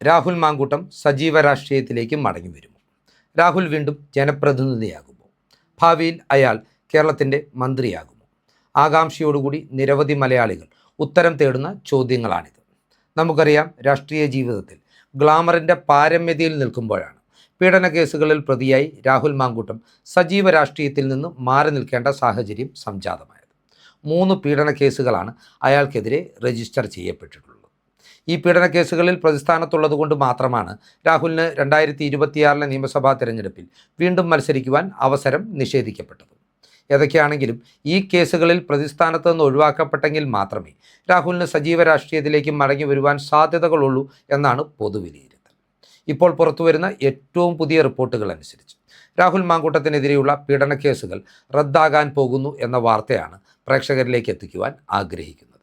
രാഹുൽ മാങ്കൂട്ടം സജീവ രാഷ്ട്രീയത്തിലേക്ക് മടങ്ങി വരുമോ? രാഹുൽ വീണ്ടും ജനപ്രതിനിധിയാകുമോ? ഭാവിയിൽ അയാൾ കേരളത്തിൻ്റെ മന്ത്രിയാകുമോ? ആകാംക്ഷയോടുകൂടി നിരവധി മലയാളികൾ ഉത്തരം തേടുന്ന ചോദ്യങ്ങളാണിത്. നമുക്കറിയാം, രാഷ്ട്രീയ ജീവിതത്തിൽ ഗ്ലാമറിൻ്റെ പാരമ്യതയിൽ നിൽക്കുമ്പോഴാണ് പീഡന കേസുകളിൽ പ്രതിയായി രാഹുൽ മാങ്കൂട്ടം സജീവ രാഷ്ട്രീയത്തിൽ നിന്ന് മാറി നിൽക്കേണ്ട സാഹചര്യം സംജാതമായത്. 3 പീഡന കേസുകളാണ് അയാൾക്കെതിരെ രജിസ്റ്റർ ചെയ്യപ്പെട്ടിട്ടുള്ളത്. ഈ പീഡന കേസുകളിൽ പ്രതിസ്ഥാനത്തുള്ളതുകൊണ്ട് മാത്രമാണ് രാഹുലിന് 2026 നിയമസഭാ തെരഞ്ഞെടുപ്പിൽ വീണ്ടും മത്സരിക്കുവാൻ അവസരം നിഷേധിക്കപ്പെട്ടത്. ഏതൊക്കെയാണെങ്കിലും ഈ കേസുകളിൽ പ്രതിസ്ഥാനത്ത് നിന്ന് ഒഴിവാക്കപ്പെട്ടെങ്കിൽ മാത്രമേ രാഹുലിന് സജീവ രാഷ്ട്രീയത്തിലേക്ക് മടങ്ങി വരുവാൻ സാധ്യതകളുള്ളൂ എന്നാണ് പൊതുവിലയിരുത്തൽ. ഇപ്പോൾ പുറത്തുവരുന്ന ഏറ്റവും പുതിയ റിപ്പോർട്ടുകൾ അനുസരിച്ച് രാഹുൽ മാങ്കൂട്ടത്തിനെതിരെയുള്ള പീഡന കേസുകൾ റദ്ദാകാൻ പോകുന്നു എന്ന വാർത്തയാണ് പ്രേക്ഷകരിലേക്ക് എത്തിക്കുവാൻ ആഗ്രഹിക്കുന്നത്.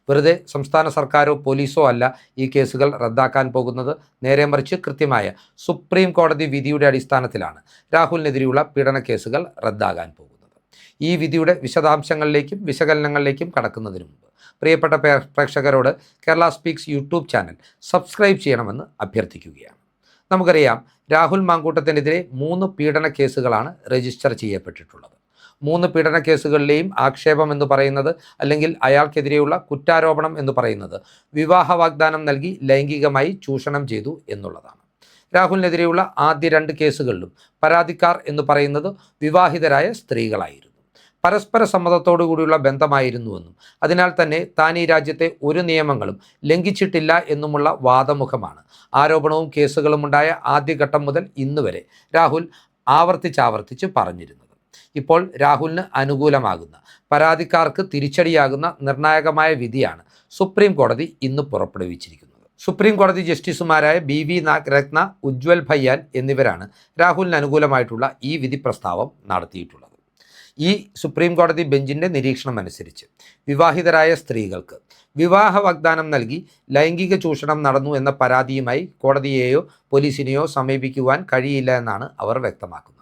വെറുതെ സംസ്ഥാന സർക്കാരോ പോലീസോ അല്ല ഈ കേസുകൾ റദ്ദാക്കാൻ പോകുന്നത്. നേരെ മറിച്ച് കൃത്യമായ സുപ്രീം കോടതി വിധിയുടെ അടിസ്ഥാനത്തിലാണ് രാഹുലിനെതിരെയുള്ള പീഡന കേസുകൾ റദ്ദാകാൻ പോകുന്നത്. ഈ വിധിയുടെ വിശദാംശങ്ങളിലേക്കും വിശകലനങ്ങളിലേക്കും കടക്കുന്നതിന് മുമ്പ് പ്രിയപ്പെട്ട പ്രേക്ഷകരോട് Kerala speaks YouTube channel subscribe ചെയ്യണമെന്ന് അഭ്യർത്ഥിക്കുകയാണ്. നമുക്കറിയാം, രാഹുൽ മാങ്കൂട്ടത്തിനെതിരെ 3 പീഡന കേസുകളാണ് രജിസ്റ്റർ ചെയ്യപ്പെട്ടിട്ടുള്ളത്. 3 പീഡന കേസുകളിലെയും ആക്ഷേപം എന്ന് പറയുന്നത്, അല്ലെങ്കിൽ അയാൾക്കെതിരെയുള്ള കുറ്റാരോപണം എന്ന് പറയുന്നത്, വിവാഹ വാഗ്ദാനം നൽകി ലൈംഗികമായി ചൂഷണം ചെയ്തു എന്നുള്ളതാണ്. രാഹുലിനെതിരെയുള്ള ആദ്യ 2 കേസുകളിലും പരാതിക്കാർ എന്ന് പറയുന്നത് വിവാഹിതരായ സ്ത്രീകളായിരുന്നു. പരസ്പര സമ്മതത്തോടു കൂടിയുള്ള ബന്ധമായിരുന്നുവെന്നും അതിനാൽ തന്നെ താൻ ഈ രാജ്യത്തെ ഒരു നിയമങ്ങളും ലംഘിച്ചിട്ടില്ല എന്നുമുള്ള വാദമുഖമാണ് ആരോപണവും കേസുകളും ഉണ്ടായ ആദ്യഘട്ടം മുതൽ ഇന്ന് വരെ രാഹുൽ ആവർത്തിച്ച് പറഞ്ഞിരുന്നത്. ഇപ്പോൾ രാഹുലിന് അനുകൂലമാകുന്ന, പരാതിക്കാർക്ക് തിരിച്ചടിയാകുന്ന നിർണായകമായ വിധിയാണ് സുപ്രീം കോടതി ഇന്ന് പുറപ്പെടുവിച്ചിരിക്കുന്നത്. സുപ്രീം കോടതി ജസ്റ്റിസുമാരായ BV നാഗരത്ന, ഉജ്വൽ ഭയ്യാൻ എന്നിവരാണ് രാഹുലിന് അനുകൂലമായിട്ടുള്ള ഈ വിധി പ്രസ്താവം നടത്തിയിട്ടുള്ളത്. ഈ സുപ്രീം കോടതി ബെഞ്ചിൻ്റെ നിരീക്ഷണം അനുസരിച്ച് വിവാഹിതരായ സ്ത്രീകൾക്ക് വിവാഹ വാഗ്ദാനം നൽകി ലൈംഗിക ചൂഷണം നടന്നു എന്ന പരാതിയുമായി കോടതിയെയോ പോലീസിനെയോ സമീപിക്കുവാൻ കഴിയില്ല എന്നാണ് അവർ വ്യക്തമാക്കുന്നത്.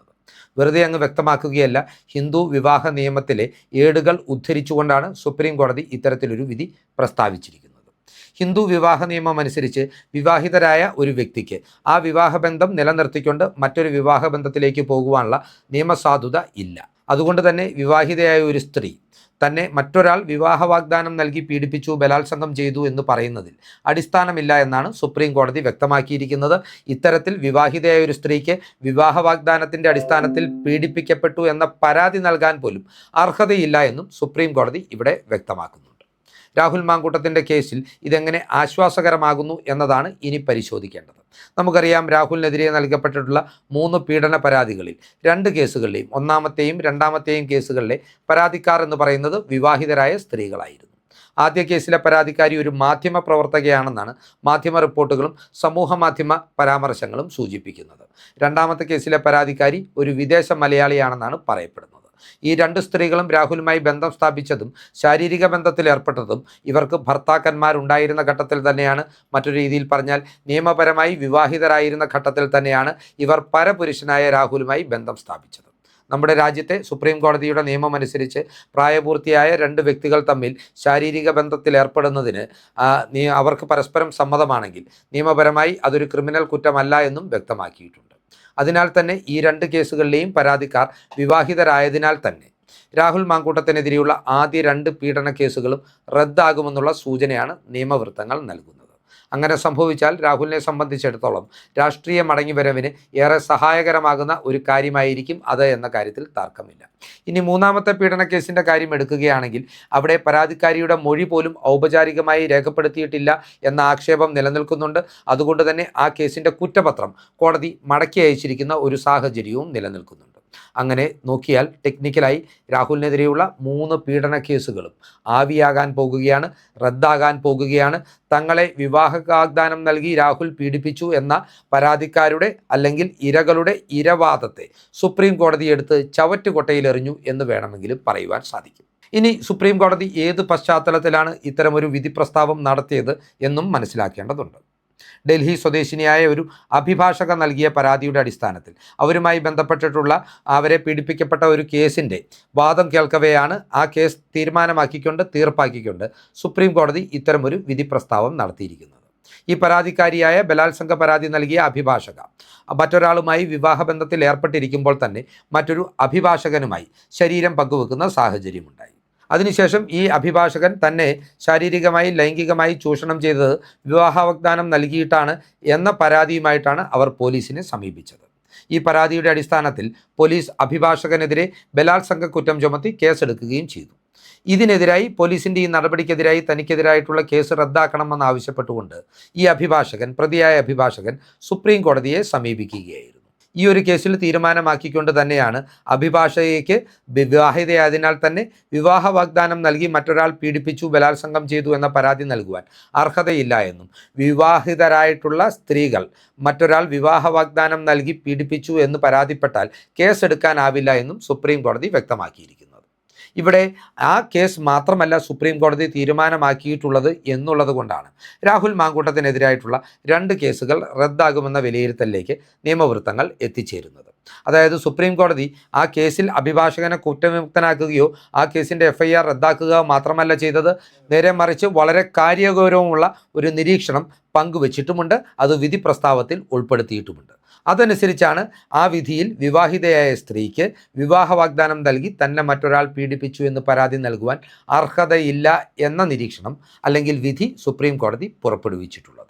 വെറുതെ അങ്ങ് വ്യക്തമാക്കുകയല്ല, ഹിന്ദു വിവാഹ നിയമത്തിലെ ഏടുകൾ ഉദ്ധരിച്ചുകൊണ്ടാണ് സുപ്രീം കോടതി ഇത്തരത്തിലൊരു വിധി പ്രസ്താവിച്ചിരിക്കുന്നത്. ഹിന്ദു വിവാഹ നിയമം അനുസരിച്ച് വിവാഹിതരായ ഒരു വ്യക്തിക്ക് ആ വിവാഹബന്ധം നിലനിർത്തിക്കൊണ്ട് മറ്റൊരു വിവാഹബന്ധത്തിലേക്ക് പോകുവാനുള്ള നിയമസാധുത ഇല്ല. അതുകൊണ്ട് തന്നെ വിവാഹിതയായ ഒരു സ്ത്രീ തന്നെ മറ്റൊരാൾ വിവാഹ വാഗ്ദാനം നൽകി പീഡിപ്പിച്ചു, ബലാത്സംഗം ചെയ്തു എന്ന് പറയുന്നതിൽ അടിസ്ഥാനമില്ല എന്നാണ് സുപ്രീം കോടതി വ്യക്തമാക്കിയിരിക്കുന്നത്. ഇത്തരത്തിൽ വിവാഹിതയായ ഒരു സ്ത്രീക്ക് വിവാഹ വാഗ്ദാനത്തിൻ്റെ അടിസ്ഥാനത്തിൽ പീഡിപ്പിക്കപ്പെട്ടു എന്ന പരാതി നൽകാൻ പോലും അർഹതയില്ല എന്നും സുപ്രീം കോടതി ഇവിടെ വ്യക്തമാക്കുന്നുണ്ട്. രാഹുൽ മാങ്കൂട്ടത്തിൻ്റെ കേസിൽ ഇതെങ്ങനെ ആശ്വാസകരമാകുന്നു എന്നതാണ് ഇനി പരിശോധിക്കേണ്ടത്. നമുക്കറിയാം, രാഹുലിനെതിരെ നൽകപ്പെട്ടിട്ടുള്ള 3 പീഡന പരാതികളിൽ 2 കേസുകളിലെയും, ഒന്നാമത്തെയും രണ്ടാമത്തെയും കേസുകളിലെ പരാതിക്കാർ എന്ന് പറയുന്നത് വിവാഹിതരായ സ്ത്രീകളായിരുന്നു. ആദ്യ കേസിലെ പരാതിക്കാരി ഒരു മാധ്യമ പ്രവർത്തകയാണെന്നാണ് മാധ്യമ റിപ്പോർട്ടുകളും സമൂഹ മാധ്യമ പരാമർശങ്ങളും സൂചിപ്പിക്കുന്നത്. രണ്ടാമത്തെ കേസിലെ പരാതിക്കാരി ഒരു വിദേശ മലയാളിയാണെന്നാണ് പറയപ്പെടുന്നത്. ഈ 2 സ്ത്രീകളും രാഹുലുമായി ബന്ധം സ്ഥാപിച്ചതും ശാരീരിക ബന്ധത്തിൽ ഏർപ്പെട്ടതും ഇവർക്ക് ഭർത്താക്കന്മാരുണ്ടായിരുന്ന ഘട്ടത്തിൽ തന്നെയാണ്. മറ്റൊരു രീതിയിൽ പറഞ്ഞാൽ, നിയമപരമായി വിവാഹിതരായിരുന്ന ഘട്ടത്തിൽ തന്നെയാണ് ഇവർ പരപുരുഷനായ രാഹുലുമായി ബന്ധം സ്ഥാപിച്ചത്. നമ്മുടെ രാജ്യത്തെ സുപ്രീം കോടതിയുടെ നിയമം അനുസരിച്ച് പ്രായപൂർത്തിയായ 2 വ്യക്തികൾ തമ്മിൽ ശാരീരിക ബന്ധത്തിൽ ഏർപ്പെടുന്നതിന് അവർക്ക് പരസ്പരം സമ്മതമാണെങ്കിൽ നിയമപരമായി അതൊരു ക്രിമിനൽ കുറ്റമല്ല എന്നും വ്യക്തമാക്കിയിട്ടുണ്ട്. അതിനാൽ തന്നെ ഈ 2 കേസുകളിലെയും പരാതിക്കാർ വിവാഹിതരായതിനാൽ തന്നെ രാഹുൽ മാങ്കൂട്ടത്തിനെതിരെയുള്ള ആദ്യ 2 പീഡന കേസുകളും റദ്ദാകുമെന്നുള്ള സൂചനയാണ് നിയമവൃത്തങ്ങൾ നൽകുന്നത്. അങ്ങനെ സംഭവിച്ചാൽ രാഹുലിനെ സംബന്ധിച്ചിടത്തോളം രാഷ്ട്രീയ മടങ്ങിവരവിന് ഏറെ സഹായകരമാകുന്ന ഒരു കാര്യമായിരിക്കും അത് എന്ന കാര്യത്തിൽ തർക്കമില്ല. ഇനി 3ാമത്തെ പീഡന കേസിൻ്റെ കാര്യം എടുക്കുകയാണെങ്കിൽ, അവിടെ പരാതിക്കാരിയുടെ മൊഴി പോലും ഔപചാരികമായി രേഖപ്പെടുത്തിയിട്ടില്ല എന്ന ആക്ഷേപം നിലനിൽക്കുന്നുണ്ട്. അതുകൊണ്ട് തന്നെ ആ കേസിൻ്റെ കുറ്റപത്രം കോടതി മടക്കി അയച്ചിരിക്കുന്ന ഒരു സാഹചര്യവും നിലനിൽക്കുന്നുണ്ട്. അങ്ങനെ നോക്കിയാൽ ടെക്നിക്കലായി രാഹുലിനെതിരെയുള്ള 3 പീഡന കേസുകളും ആവിയാകാൻ പോകുകയാണ്, റദ്ദാകാൻ പോകുകയാണ്. തങ്ങളെ വിവാഹ വാഗ്ദാനം നൽകി രാഹുൽ പീഡിപ്പിച്ചു എന്ന പരാതിക്കാരുടെ അല്ലെങ്കിൽ ഇരകളുടെ ഇരവാദത്തെ സുപ്രീം കോടതി എടുത്ത് ചവറ്റുകൊട്ടയിലെറിഞ്ഞു എന്ന് വേണമെങ്കിലും പറയുവാൻ സാധിക്കും. ഇനി സുപ്രീം കോടതി ഏത് പശ്ചാത്തലത്തിലാണ് ഇത്തരമൊരു വിധി പ്രസ്താവം നടത്തിയത് എന്നും മനസ്സിലാക്കേണ്ടതുണ്ട്. ഡൽഹി സ്വദേശിനിയായ ഒരു അഭിഭാഷക നൽകിയ പരാതിയുടെ അടിസ്ഥാനത്തിൽ അവരുമായി ബന്ധപ്പെട്ടിട്ടുള്ള അവരെ പീഡിപ്പിക്കപ്പെട്ട ഒരു കേസിൻ്റെ വാദം കേൾക്കവെയാണ് ആ കേസ് തീർപ്പാക്കിക്കൊണ്ട് സുപ്രീം കോടതി ഇത്തരമൊരു വിധി പ്രസ്താവം നടത്തിയിരിക്കുന്നത്. ഈ പരാതിക്കാരിയായ ബലാത്സംഗ പരാതി നൽകിയ അഭിഭാഷക മറ്റൊരാളുമായി വിവാഹബന്ധത്തിൽ ഏർപ്പെട്ടിരിക്കുമ്പോൾ തന്നെ മറ്റൊരു അഭിഭാഷകനുമായി ശരീരം പങ്കുവെക്കുന്ന സാഹചര്യമുണ്ടായി. അതിനുശേഷം ഈ അഭിഭാഷകൻ തന്നെ ശാരീരികമായി ലൈംഗികമായി ചൂഷണം ചെയ്തത് വിവാഹ വാഗ്ദാനം നൽകിയിട്ടാണ് എന്ന പരാതിയുമായിട്ടാണ് അവർ പോലീസിനെ സമീപിച്ചത്. ഈ പരാതിയുടെ അടിസ്ഥാനത്തിൽ പോലീസ് അഭിഭാഷകനെതിരെ ബലാത്സംഗ കുറ്റം ചുമത്തി കേസെടുക്കുകയും ചെയ്തു. ഇതിനെതിരായി പോലീസിൻ്റെ ഈ നടപടിക്കെതിരായി തനിക്കെതിരായിട്ടുള്ള കേസ് റദ്ദാക്കണമെന്നാവശ്യപ്പെട്ടുകൊണ്ട് പ്രതിയായ അഭിഭാഷകൻ സുപ്രീം കോടതിയെ സമീപിക്കുകയായിരുന്നു. ഈ ഒരു കേസിൽ തീരുമാനമാക്കിക്കൊണ്ട് തന്നെയാണ് അഭിഭാഷകയ്ക്ക് വിവാഹിതയായതിനാൽ തന്നെ വിവാഹ വാഗ്ദാനം നൽകി മറ്റൊരാൾ പീഡിപ്പിച്ചു, ബലാത്സംഗം ചെയ്തു എന്ന പരാതി നൽകുവാൻ അർഹതയില്ല എന്നും വിവാഹിതരായിട്ടുള്ള സ്ത്രീകൾ മറ്റൊരാൾ വിവാഹ വാഗ്ദാനം നൽകി പീഡിപ്പിച്ചു എന്ന് പരാതിപ്പെട്ടാൽ കേസെടുക്കാനാവില്ല എന്നും സുപ്രീം കോടതി വ്യക്തമാക്കിയിരിക്കുന്നത്. ഇവിടെ ആ കേസ് മാത്രമല്ല സുപ്രീം കോടതി തീരുമാനമാക്കിയിട്ടുള്ളത് എന്നുള്ളത് കൊണ്ടാണ് രാഹുൽ മാങ്കൂട്ടത്തിനെതിരായിട്ടുള്ള 2 കേസുകൾ റദ്ദാകുമെന്ന വിലയിരുത്തലിലേക്ക് നിയമവൃത്തങ്ങൾ എത്തിച്ചേരുന്നത്. അതായത് സുപ്രീം കോടതി ആ കേസിൽ അഭിഭാഷകനെ കുറ്റവിമുക്തനാക്കുകയോ ആ കേസിൻ്റെ FIR റദ്ദാക്കുക മാത്രമല്ല ചെയ്തത്, നേരെ മറിച്ച് വളരെ കാര്യഗൗരവമുള്ള ഒരു നിരീക്ഷണം പങ്കുവച്ചിട്ടുമുണ്ട്. അത് വിധി പ്രസ്താവത്തിൽ ഉൾപ്പെടുത്തിയിട്ടുമുണ്ട്. അതനുസരിച്ചാണ് ആ വിധിയിൽ വിവാഹിതയായ സ്ത്രീക്ക് വിവാഹ വാഗ്ദാനം നൽകി തന്നെ മറ്റൊരാൾ പീഡിപ്പിച്ചു എന്ന് പരാതി നൽകുവാൻ അർഹതയില്ല എന്ന നിരീക്ഷണം അല്ലെങ്കിൽ വിധി സുപ്രീം കോടതി പുറപ്പെടുവിച്ചിട്ടുള്ളത്.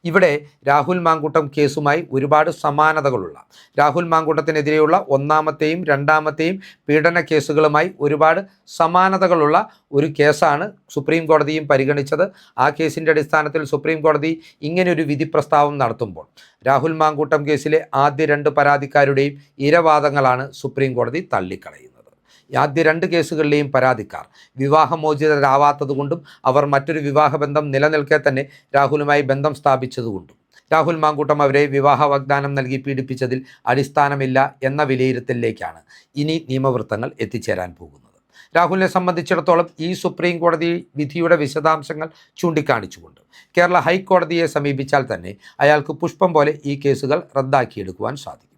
ഇവിടെ രാഹുൽ മാങ്കൂട്ടം കേസുമായി ഒരുപാട് സമാനതകളുള്ള, രാഹുൽ മാങ്കൂട്ടത്തിനെതിരെയുള്ള 1ാമത്തെയും 2ാമത്തെയും പീഡന കേസുകളുമായി ഒരുപാട് സമാനതകളുള്ള ഒരു കേസാണ് സുപ്രീം കോടതിയും പരിഗണിച്ചത്. ആ കേസിൻ്റെ അടിസ്ഥാനത്തിൽ സുപ്രീം കോടതി ഇങ്ങനെയൊരു വിധി പ്രസ്താവം നടത്തുമ്പോൾ രാഹുൽ മാങ്കൂട്ടം കേസിലെ ആദ്യ 2 പരാതിക്കാരുടെയും ഇരവാദങ്ങളാണ് സുപ്രീം കോടതി തള്ളിക്കളയുന്നത്. ആദ്യ 2 കേസുകളിലെയും പരാതിക്കാർ വിവാഹമോചിതരാവാത്തതുകൊണ്ടും അവർ മറ്റൊരു വിവാഹബന്ധം നിലനിൽക്കെ തന്നെ രാഹുലുമായി ബന്ധം സ്ഥാപിച്ചതുകൊണ്ടും രാഹുൽ മാങ്കൂട്ടം അവരെ വിവാഹ വാഗ്ദാനം നൽകി പീഡിപ്പിച്ചതിൽ അടിസ്ഥാനമില്ല എന്ന വിലയിരുത്തലിലേക്കാണ് ഇനി നിയമവൃത്തങ്ങൾ എത്തിച്ചേരാൻ പോകുന്നത്. രാഹുലിനെ സംബന്ധിച്ചിടത്തോളം ഈ സുപ്രീം കോടതി വിധിയുടെ വിശദാംശങ്ങൾ ചൂണ്ടിക്കാണിച്ചുകൊണ്ട് കേരള ഹൈക്കോടതിയെ സമീപിച്ചാൽ തന്നെ അയാൾക്ക് പുഷ്പം പോലെ ഈ കേസുകൾ റദ്ദാക്കിയെടുക്കുവാൻ സാധിക്കും.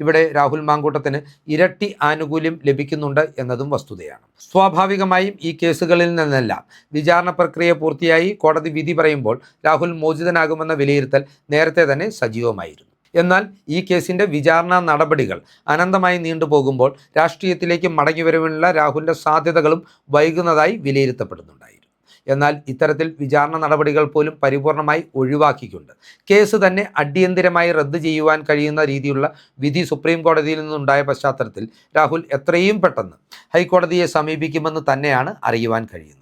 ഇവിടെ രാഹുൽ മാങ്കൂട്ടത്തിന് ഇരട്ടി ആനുകൂല്യം ലഭിക്കുന്നുണ്ട് എന്നതും വസ്തുതയാണ്. സ്വാഭാവികമായും ഈ കേസുകളിൽ നിന്നെല്ലാം വിചാരണ പ്രക്രിയ പൂർത്തിയായി കോടതി വിധി പറയുമ്പോൾ രാഹുൽ മോചിതനാകുമെന്ന വിലയിരുത്തൽ നേരത്തെ തന്നെ സജീവമായിരുന്നു. എന്നാൽ ഈ കേസിൻ്റെ വിചാരണ നടപടികൾ അനന്തമായി നീണ്ടുപോകുമ്പോൾ രാഷ്ട്രീയത്തിലേക്ക് മടങ്ങിവരവിനുള്ള രാഹുലിൻ്റെ സാധ്യതകളും വൈകുന്നതായി വിലയിരുത്തപ്പെടുന്നുണ്ടായിരുന്നു. എന്നാൽ ഇത്തരത്തിൽ വിചാരണ നടപടികൾ പോലും പരിപൂർണമായി ഒഴിവാക്കിക്കൊണ്ട് കേസ് തന്നെ അടിയന്തിരമായി റദ്ദ് ചെയ്യുവാൻ കഴിയുന്ന രീതിയിലുള്ള വിധി സുപ്രീം കോടതിയിൽ നിന്നുണ്ടായ പശ്ചാത്തലത്തിൽ രാഹുൽ എത്രയും പെട്ടെന്ന് ഹൈക്കോടതിയെ സമീപിക്കുമെന്ന് തന്നെയാണ് അറിയുവാൻ കഴിയുന്നത്.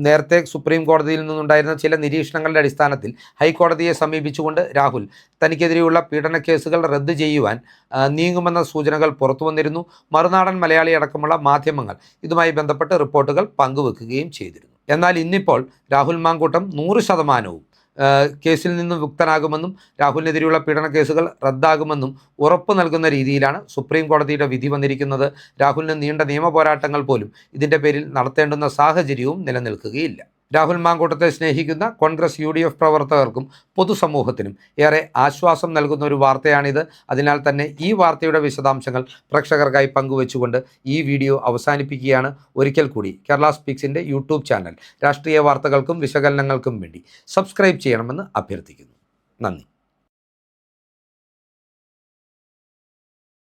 നേരത്തെ സുപ്രീം കോടതിയിൽ നിന്നുണ്ടായിരുന്ന ചില നിരീക്ഷണങ്ങളുടെ അടിസ്ഥാനത്തിൽ ഹൈക്കോടതിയെ സമീപിച്ചുകൊണ്ട് രാഹുൽ തനിക്കെതിരെയുള്ള പീഡന കേസുകൾ റദ്ദ് ചെയ്യുവാൻ നീങ്ങുമെന്ന സൂചനകൾ പുറത്തു വന്നിരുന്നു. മറുനാടൻ മലയാളി അടക്കമുള്ള മാധ്യമങ്ങൾ ഇതുമായി ബന്ധപ്പെട്ട് റിപ്പോർട്ടുകൾ പങ്കുവെക്കുകയും ചെയ്തിരുന്നു. എന്നാൽ ഇന്നിപ്പോൾ രാഹുൽ മാങ്കൂട്ടം 100% കേസിൽ നിന്ന് മുക്തനാകുമെന്നും രാഹുലിനെതിരെയുള്ള പീഡന കേസുകൾ റദ്ദാകുമെന്നും ഉറപ്പ് നൽകുന്ന രീതിയിലാണ് സുപ്രീം കോടതിയുടെ വിധി വന്നിരിക്കുന്നത്. രാഹുലിന് നീണ്ട നിയമ പോരാട്ടങ്ങൾ പോലും ഇതിൻ്റെ പേരിൽ നടത്തേണ്ടുന്ന സാഹചര്യവും നിലനിൽക്കുകയില്ല. രാഹുൽ മാങ്കൂട്ടത്തെ സ്നേഹിക്കുന്ന കോൺഗ്രസ് UDF പ്രവർത്തകർക്കും പൊതുസമൂഹത്തിനും ഏറെ ആശ്വാസം നൽകുന്ന ഒരു വാർത്തയാണിത്. അതിനാൽ തന്നെ ഈ വാർത്തയുടെ വിശദാംശങ്ങൾ പ്രേക്ഷകർക്കായി പങ്കുവെച്ചുകൊണ്ട് ഈ വീഡിയോ അവസാനിപ്പിക്കുകയാണ്. ഒരിക്കൽ കൂടി കേരള സ്പീക്സിൻ്റെ യൂട്യൂബ് ചാനൽ രാഷ്ട്രീയ വാർത്തകൾക്കും വിശകലനങ്ങൾക്കും വേണ്ടി സബ്സ്ക്രൈബ് ചെയ്യണമെന്ന് അഭ്യർത്ഥിക്കുന്നു. നന്ദി.